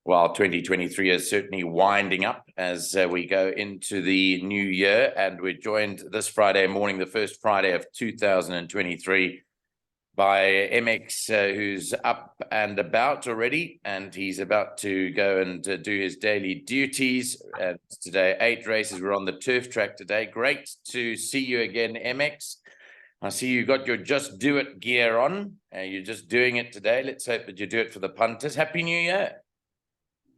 Well, 2023 is certainly winding up as we go into the new year, and we're joined this Friday morning, the first Friday of 2023, by MX, who's up and about already, and he's about to go and do his daily duties. Today, 8 races. We're on the turf track today. Great to see you again, MX. I see you got your Just Do It gear on. You're just doing it today. Let's hope that you do it for the punters. Happy New Year.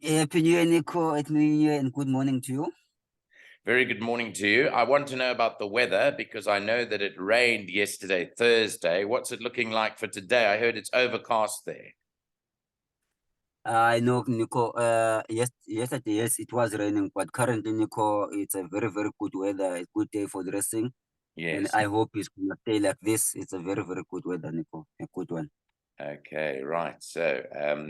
Happy New Year, Nico. Happy New Year and good morning to you. Very good morning to you. I want to know about the weather because I know that it rained yesterday, Thursday. What's it looking like for today? I heard it's overcast there. I know, Nico. Yesterday, yes, it was raining, but currently, Nico, it's a very, very good weather. A good day for the racing. Yes. And I hope it's going to stay like this. It's a very, very good weather, Nico. A good one. Okay, right. So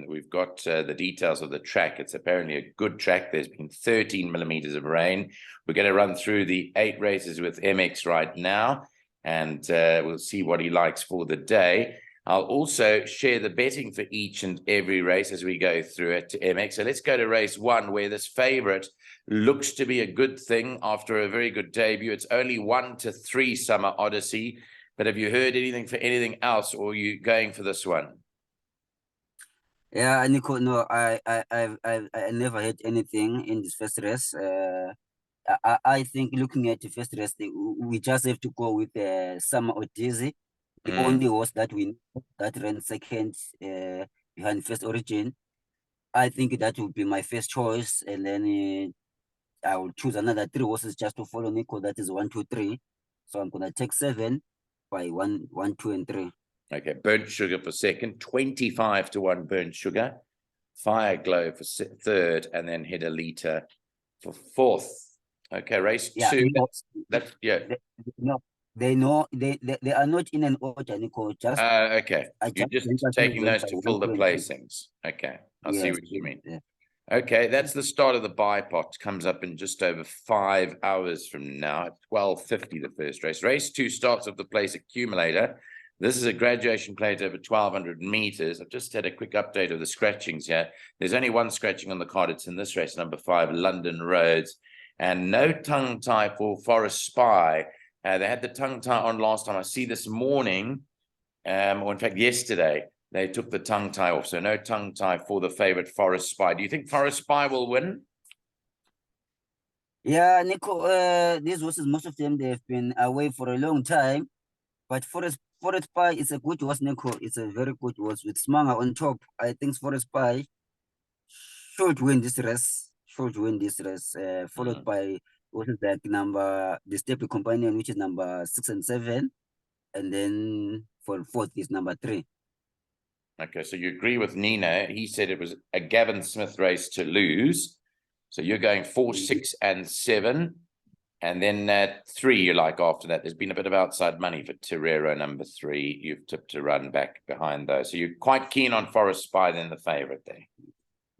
we've got the details of the track. It's apparently a good track. There's been 13 millimeters of rain. We're going to run through the 8 races with MX right now, and we'll see what he likes for the day. I'll also share the betting for each and every race as we go through it to MX. So let's go to race 1, where this favorite looks to be a good thing after a very good debut. It's only 1-3 Summer Odyssey. But have you heard anything for anything else, or are you going for this one? Yeah, Nico. No, I never heard anything in this first race. I think looking at the first race, we just have to go with Summer Odyssey, the only horse that we know that ran second behind First Origin. I think that would be my first choice, and then I will choose another 3 horses just to follow Nico. That is 1, 2, 3. So I'm gonna take 7 by 1, 2, and 3. Okay, Burnt Sugar for second, 25-1 Burnt Sugar, Fire Glow for third, and then Header Liter for fourth. Okay, race 2. No, they know they are not in an order, Nico. Just okay. You're just taking those to fill the placings. Okay, I see what you mean. Yeah. Okay, that's the start of the bipot. Comes up in just over 5 hours from now at 12:50, the first race. Race 2 starts off the place accumulator. This is a graduation plate over 1,200 meters. I've just had a quick update of the scratchings here. There's only 1 scratching on the card. It's in this race, number 5, London Roads. And no tongue tie for Forest Spy. They had the tongue tie on last time. I see this morning, or in fact yesterday, they took the tongue tie off. So no tongue tie for the favorite Forest Spy. Do you think Forest Spy will win? Yeah, Nico, these horses, most of them, they've been away for a long time. But Forest Spy is a good horse, Nico. It's a very good horse with Smanga on top. I think Forest Spy should win this race. Followed by horses like the Stable Companion, which is number 6 and 7. And then for 4th is number 3. Okay, so you agree with Nina. He said it was a Gavin Smith race to lose. So you're going 4, 6, and 7. And then 3 you like after that. There's been a bit of outside money for Terrero, number 3. You've tipped to run back behind those. So you're quite keen on Forest Spy than the favorite there.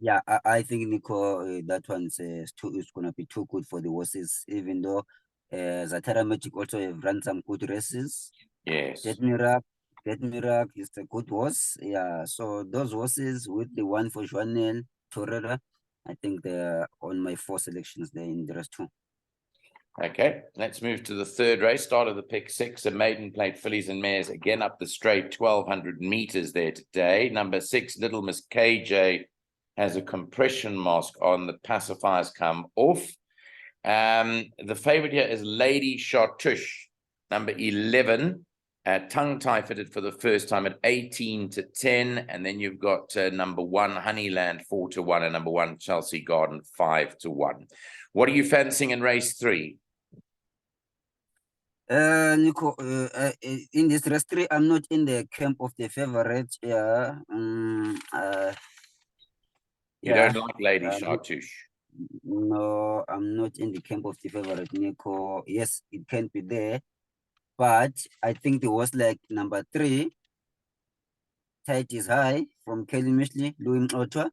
Yeah, I think, Nico, that one's is going to be too good for the horses, even though Zatara Magic also have run some good races. Yes. Dead Mirak is a good horse. Yeah, so those horses with the one for Joanel, Torreira, I think they're on my 4 selections there in the rest 2. Okay, let's move to the 3rd race. Start of the pick 6, a maiden plate fillies and mares again up the straight, 1,200 meters there today. Number 6, Little Miss KJ, has a compression mask on. The pacifiers come off. The favorite here is Lady Chartouche, number 11. Tongue tie fitted for the first time at 18-10, and then you've got number 1 Honeyland 4-1 and number 1 Chelsea Garden 5-1. What are you fancying in race 3? Nico, in this race 3, I'm not in the camp of the favorite. You don't like Lady Chartouche? No, I'm not in the camp of the favorite, Nico. Yes, it can be there. But I think there was like number 3, Tight is High from Kelly Mishley, Louis Otwa.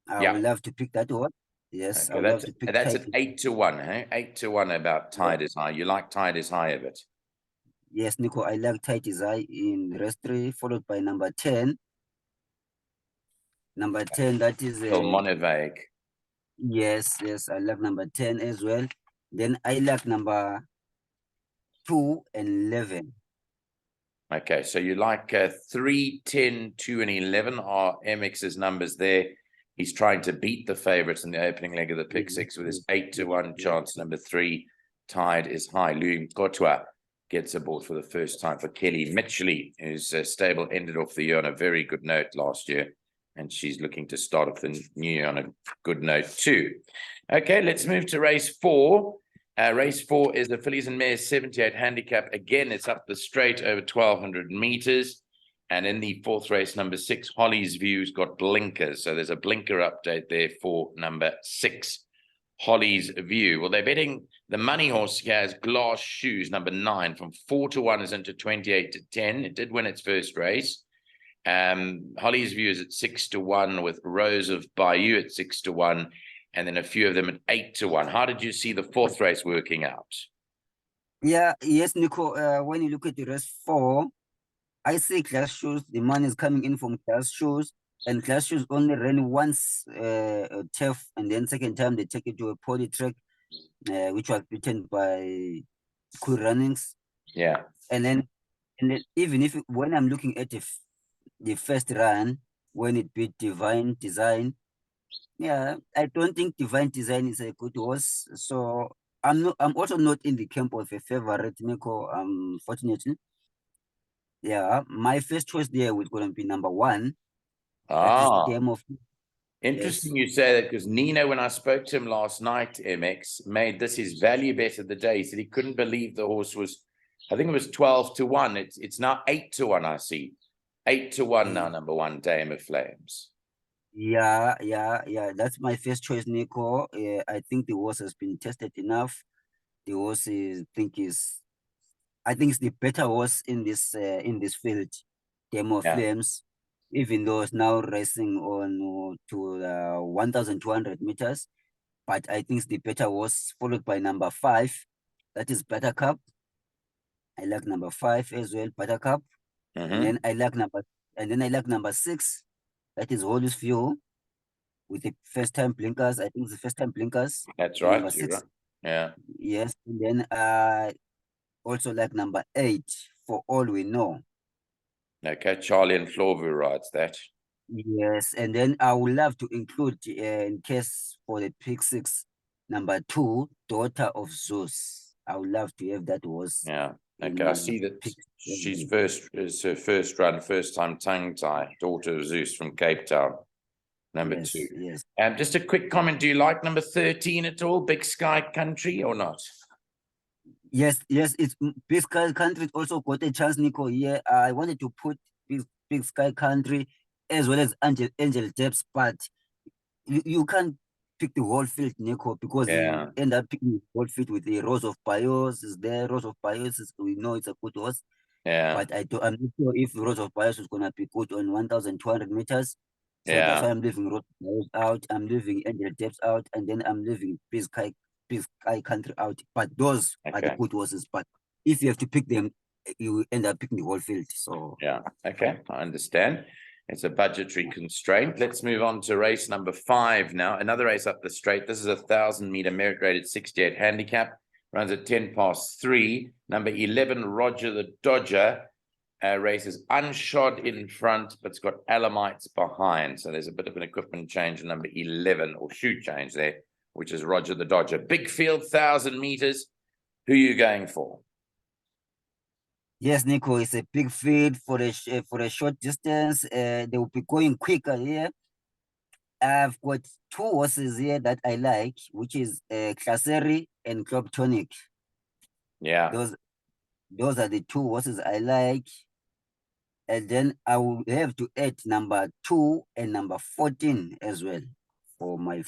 I would love to pick that one. Yes, okay, I would love to pick that's at 8-1, eh? 8-1 about Tide is High. You like Tide is High a bit? Yes, Nico, I like Tight is High in race 3, followed by number 10. Number 10, that is Till Monnevaeg. yes, I like number 10 as well. Then I like number 2 and 11. Okay, so you like 3, 10, 2, and 11 are MX's numbers there. He's trying to beat the favorites in the opening leg of the pick six with his 8-1 chance. Number 3, Tide is High. Louis Kotwa gets aboard for the first time for Kelly Mitchley, whose stable ended off the year on a very good note last year. And she's looking to start off the new year on a good note too. Okay, let's move to race 4. Race 4 is the Fillies and Mares 78 handicap. Again, it's up the straight over 1,200 meters. And in the 4th race, number 6, Holly's View's got blinkers. So there's a blinker update there for number 6, Holly's View. Well, they're betting the money horse here has Glass Shoes, number 9, from 4-1 is into 28-10. It did win its first race. Holly's View is at 6-1 with Rose of Bayou at 6-1. And then a few of them at 8-1. How did you see the 4th race working out? Yeah, yes, Nico. When you look at the race 4, I see Glass Shoes. The money is coming in from Glass Shoes, and Glass Shoes only ran once turf, and then second time they take it to a poly track, which was beaten by Cool Runnings. Yeah. And then even if when I'm looking at the first run when it beat Divine Design. Yeah, I don't think Divine Design is a good horse. So I'm also not in the camp of a favorite, Nico, unfortunately. Yeah, my first choice there was going to be number 1. That is Game of. Interesting you say that, because Nino, when I spoke to him last night, MX, made this his value bet of the day. He said he couldn't believe the horse was, I think it was 12-1. It's now 8-1, I see. 8-1 now, number 1, Dame of Flames. Yeah. That's my first choice, Nico. I think the horse has been tested enough. The horse I think it's the better horse in this field, Game of Flames. Even though it's now racing on to 1,200 meters, but I think it's the better horse, followed by number 5, that is Buttercup. I like number 5 as well, Buttercup. And then I like number 6, that is Holly's View, with the first time blinkers. I think it's the first time blinkers. That's right. Number 6. Right. Yeah. Yes. And then I also like number 8, For All We Know. Okay, Charlie and Florview rides that. Yes, and then I would love to include, in case for the pick 6, number 2, Daughter of Zeus. I would love to have that horse. Yeah. Okay, I see that she's her first run, first time tongue tie, Daughter of Zeus from Cape Town, number 2. Yes. Just a quick comment. Do you like number 13 at all, Big Sky Country, or not? Yes, it's Big Sky Country also got a chance, Nico. Yeah, I wanted to put Big Sky Country as well as Angel Depths, but you can't pick the whole field, Nico, because you end up picking the whole field with the Rose of Bios. Is there Rose of Bios? We know it's a good horse. Yeah. But I'm not sure if Rose of Bios is gonna be good on 1,200 meters. So that's why I'm leaving Rose of Bios out. I'm leaving Angel Depths out, and then I'm leaving Big Sky Country out. But those are the good horses. But if you have to pick them, you end up picking the whole field. So yeah, okay, I understand. It's a budgetary constraint. Let's move on to race number 5 now. Another race up the straight. This is a 1,000-meter merit rated 68 handicap. Runs at 3:10. Number 11, Roger the Dodger, races unshod in front, but it's got Alamites behind. So there's a bit of an equipment change in number 11, or shoe change there, which is Roger the Dodger. Big field, 1,000 meters. Who are you going for? Yes, Nico, it's a big field for a short distance. They will be going quicker here. I've got 2 horses here that I like, which is Classeri and Club Tonic. Yeah. Those are the 2 horses I like. And then I will have to add number 2 and number 14 as well for my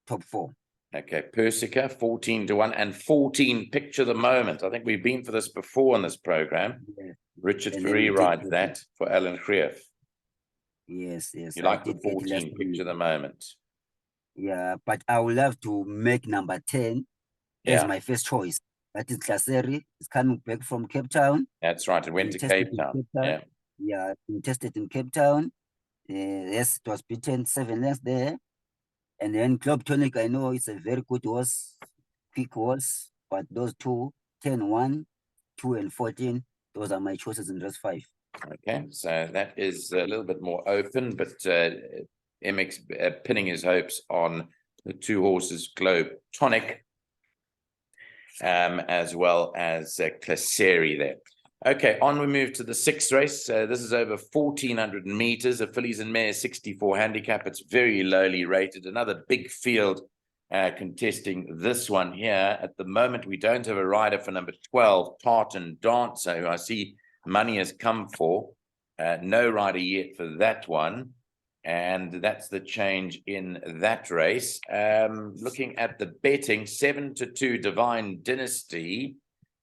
top 4. Okay, Persica, 14-1, and 14, Picture the Moment. I think we've been for this before in this program. Yes. Richard Ferry rides that for Alan Krief. Yes. You like the 14, Picture the Moment? Yeah, but I would love to make number 10 as my first choice. That is Classeri. It's coming back from Cape Town. That's right. It went to Cape Town. Yeah, been tested in Cape Town. Yes, it was beaten 7 lengths there. And then Club Tonic, I know it's a very good horse, quick horse, but those two, 10, 1, 2, and 14, those are my choices in race 5. Okay, so that is a little bit more open, but MX pinning his hopes on the two horses, Globe Tonic, as well as Claseri there. Okay, on we move to the 6th race. This is over 1,400 meters, a fillies and mares 64 handicap. It's very lowly rated. Another big field contesting this one here. At the moment, we don't have a rider for number 12, Tartan Dancer, who I see money has come for. No rider yet for that one. And that's the change in that race. Looking at the betting, 7-2 Divine Dynasty,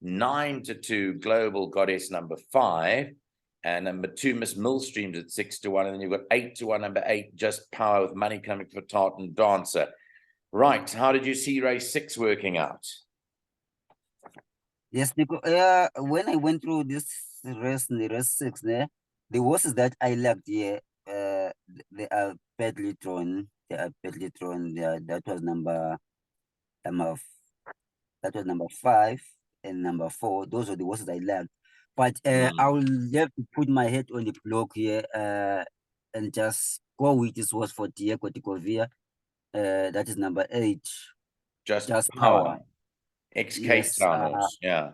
9-2 Global Goddess number 5, and number 2 Miss Millstreams at 6-1, and then you've got 8-1 number 8 Just Power with money coming for Tartan Dancer. Right, how did you see race 6 working out? Yes, Nico. When I went through this race, the race 6 there, the horses that I liked here, they are badly drawn. They are badly drawn. That was number 5 and number 4. Those are the horses I liked. But I will have to put my head on the block here and just go with this horse for Diego de Govia. That is number 8. Just Power. Ex-Cape Yes, Town horse, yeah.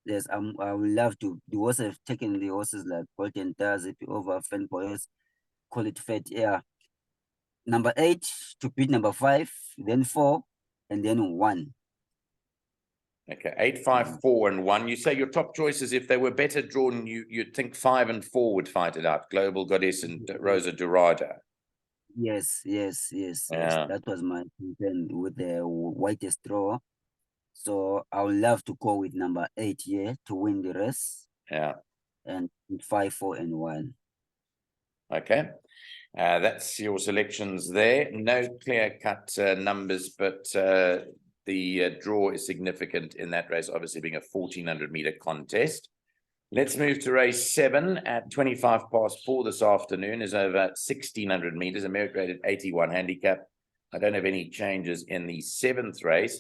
Yes, I would love to. The horses have taken the horses like Golden Stars, over Fanboys, call it Fat Air. Number 8 to beat number 5, then 4, and then 1. Okay, 8, 5, 4, and 1. You say your top choices, if they were better drawn, you'd think 5 and 4 would fight it out. Global Goddess and Rosa Dorada. Yes. Yeah. That was my concern with the whitest draw. So I would love to go with number 8 here to win the race. Yeah. And 5, 4, and 1. Okay. That's your selections there. No clear-cut numbers, but the draw is significant in that race, obviously being a 1,400-meter contest. Let's move to race 7 at 4:25 this afternoon. Is over 1,600 meters, a merit rated 81 handicap. I don't have any changes in the 7th race.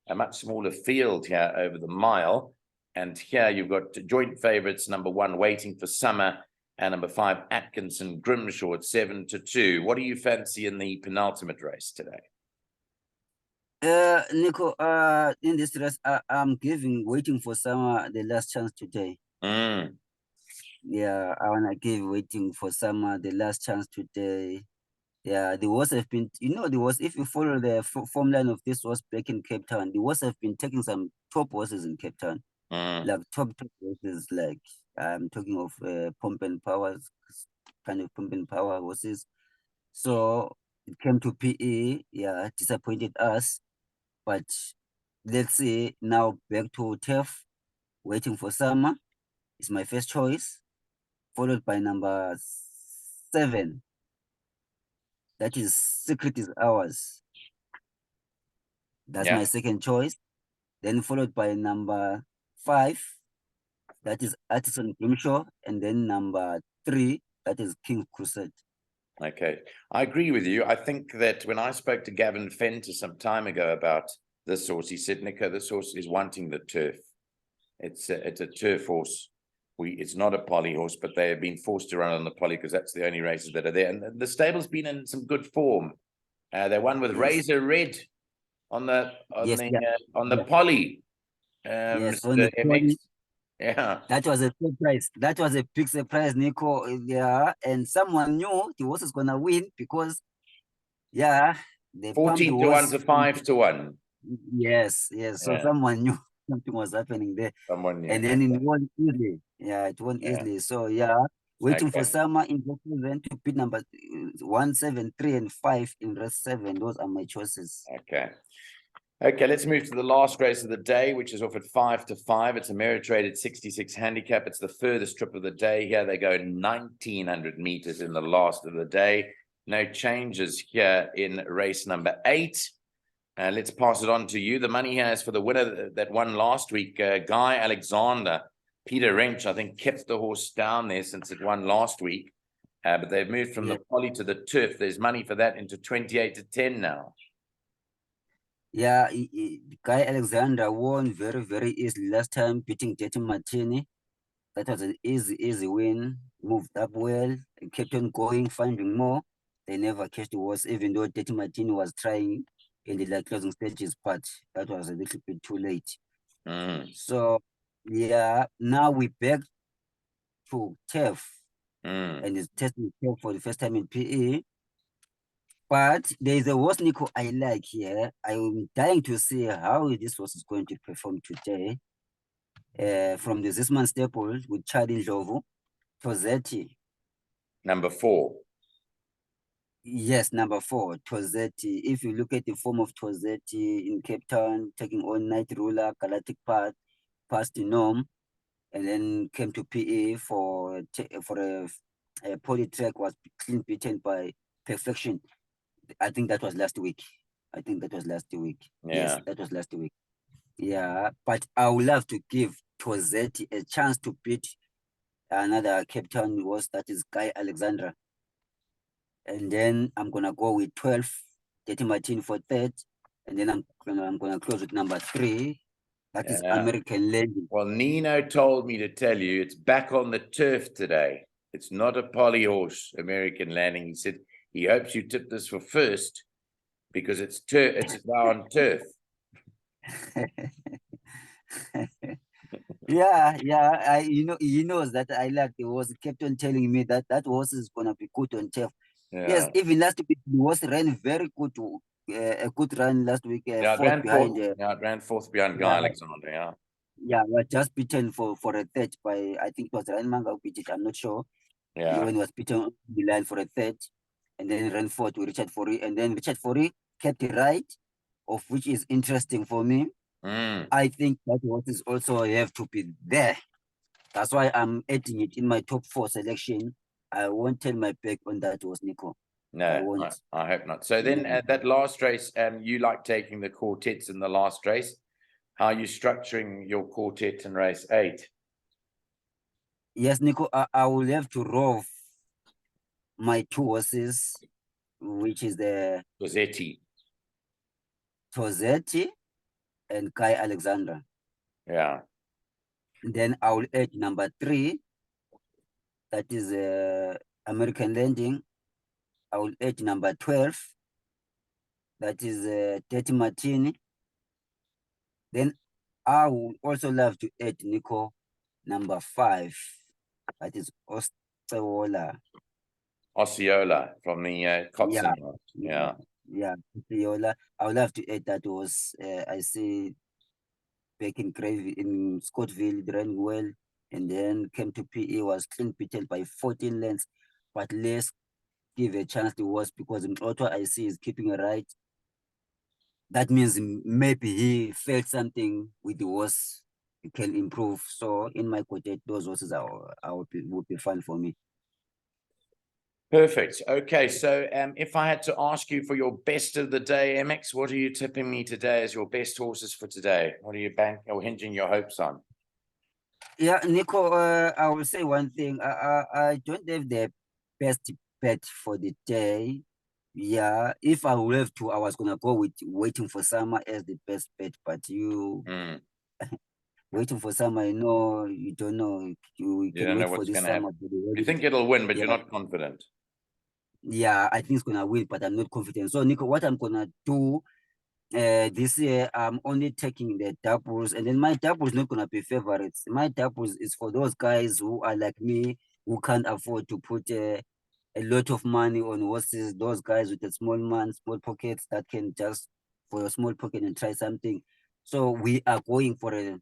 A much smaller field here over the mile. And here you've got joint favorites, number 1, Waiting for Summer, and number 5, Atkinson Grimshaw at 7-2. What do you fancy in the penultimate race today? Nico, in this race, I'm giving Waiting for Summer the last chance today. Yeah, I wanna give Waiting for Summer the last chance today. Yeah, the horse have been, the horse, if you follow the form line of this horse back in Cape Town, the horse have been taking some top horses in Cape Town. Like top horses, like I'm talking of Pump and Power, kind of Pump and Power horses. So it came to PE, yeah, disappointed us. But let's see, now back to Turf, Waiting for Summer is my first choice, followed by number 7. That is Secret is Ours. That's my second choice. Then followed by number 5, that is Artisan Grimshaw, and then number 3, that is King Crusade. Okay, I agree with you. I think that when I spoke to Gavin Fenter some time ago about this horse, he said, Nico, this horse is wanting the turf. It's a turf horse. It's not a poly horse, but they have been forced to run on the poly because that's the only races that are there. And the stable's been in some good form. They won with Razor Red on the poly. Yes, on the poly. Yeah. That was a surprise. That was a big surprise, Nico. Yeah, and someone knew the horse is gonna win because, yeah, they 14-1 to 5-1. Yes. So someone knew something was happening there. Someone knew. And then it won easily. Yeah, it won easily. So Waiting for Summer in race 7 to beat number 1, 7, 3, and 5 in race 7. Those are my choices. Okay, let's move to the last race of the day, which is off at 5-5. It's a merit rated 66 handicap. It's the furthest trip of the day. Here they go 1,900 meters in the last of the day. No changes here in race number 8. Let's pass it on to you. The money here is for the winner that won last week, Guy Alexander. Peter Wrench, I think, kept the horse down there since it won last week. But they've moved from the poly to the turf. There's money for that into 28-10 now. Yeah, Guy Alexander won very, very easily last time, beating Dirty Martini. That was an easy win. Moved up well, and kept on going, finding more. They never catched the horse, even though Dirty Martini was trying in the closing stages, but that was a little bit too late. So, yeah, now we back to turf, and it's testing turf for the first time in PE. But there is a horse, Nico, I like here. I'm dying to see how this horse is going to perform today. From the Zisman stable with Charlie Ndlovu, Tozetti. Number 4. Yes, number 4, Tozetti. If you look at the form of Tozetti in Cape Town, taking on Night Ruler, Galactic Path, past the norm, and then came to PA for a poly track, was clean beaten by Perfection. I think that was last week. Yeah. Yes, that was last week. Yeah, but I would love to give Tozetti a chance to beat another Cape Town horse, that is Guy Alexandra. And then I'm gonna go with 12, Dirty Martin for third, and then I'm gonna close with number 3. That is American Legend. Well, Nino told me to tell you it's back on the turf today. It's not a poly horse, American Landing. He said he hopes you tip this for first because it's now on turf. Yeah. He knows that I like the horse. He kept on telling me that horse is gonna be good on turf. Yeah. Yes, even last week the horse ran very good. A good run last week. It ran fourth behind Guy Alexander. Yeah. Yeah, was just beaten for a third by, I think it was Ryan Manga who beat it. I'm not sure. Yeah. When he was beaten on the line for a third, and then ran fourth to Richard Forey, and then Richard Forey kept it right, of which is interesting for me. I think that horse is also have to be there. That's why I'm adding it in my top 4 selection. I won't turn my back on that horse, Nico. No, I hope not. So then that last race, you like taking the quartets in the last race. How are you structuring your quartet in race 8? Yes, Nico, I will have to rove my 2 horses, which is the Tozetti and Guy Alexander. Yeah. Then I will add number 3, that is American Landing. I will add number 12, that is Dirty Martini. Then I would also love to add, Nico, number 5, that is Osceola from the Cotson. Yeah. Osceola. I would love to add that was I see back in Scottville, ran well, and then came to PE, was clean beaten by 14 lengths. But let's give a chance to was because in auto I see is keeping it right. That means maybe he felt something with the horse, he can improve. So in my quartet, those horses would be fun for me. Perfect. Okay, so if I had to ask you for your best of the day, MX, what are you tipping me today as your best horses for today? What are you banking or hinging your hopes on? Yeah, Nico, I will say one thing. I don't have the best bet for the day. Yeah, if I would have to, I was gonna go with Waiting for Summer as the best bet, but you Waiting for Summer, you don't know. You can wait for this summer. You think it'll win, but you're not confident. Yeah, I think it's gonna win, but I'm not confident. So, Nico, what I'm gonna do this year, I'm only taking the doubles, and then my doubles not gonna be favorites. My doubles is for those guys who are like me, who can't afford to put a lot of money on horses. Those guys with the small pockets that can just for a small pocket and try something. So we are going for a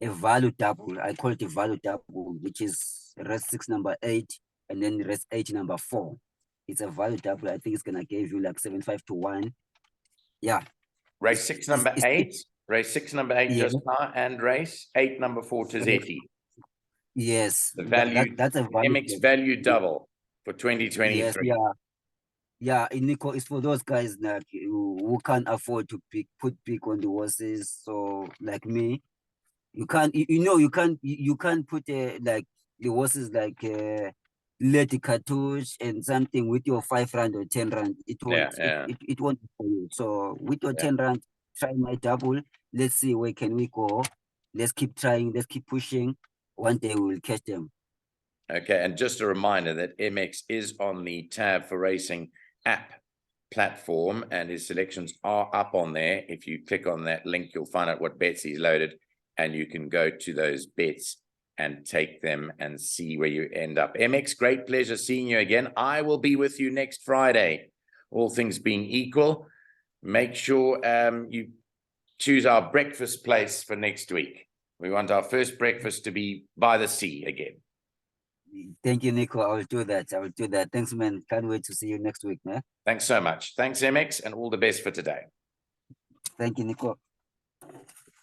value double. I call it a value double, which is race 6 number 8, and then race 8 number 4. It's a value double. I think it's gonna give you like 7-5 to 1. Yeah. Race 6 number 8. Race 6 number 8 just now, and race 8 number 4 to Zeti. Yes. The value that's a value MX value double for 2023. Yes, yeah. Nico, it's for those guys like who can't afford to put big on the horses. So like me, you can't put like the horses like lady cartouche and something with your 5 rand or 10 rand, it won't yeah. it won't be for you. So with your Yeah. 10 rand, try my double. Let's see where can we go. Let's keep trying, let's keep pushing. One day we will catch them. Okay, and just a reminder that MX is on the Tab for Racing app platform, and his selections are up on there. If you click on that link, you'll find out what bets he's loaded, and you can go to those bets and take them and see where you end up. MX, great pleasure seeing you again. I will be with you next Friday, all things being equal. Make sure you choose our breakfast place for next week. We want our first breakfast to be by the sea again. Thank you, Nico. I will do that. I will do that. Thanks, man. Can't wait to see you next week, man. Thanks so much. Thanks, MX, and all the best for today. Thank you, Nico.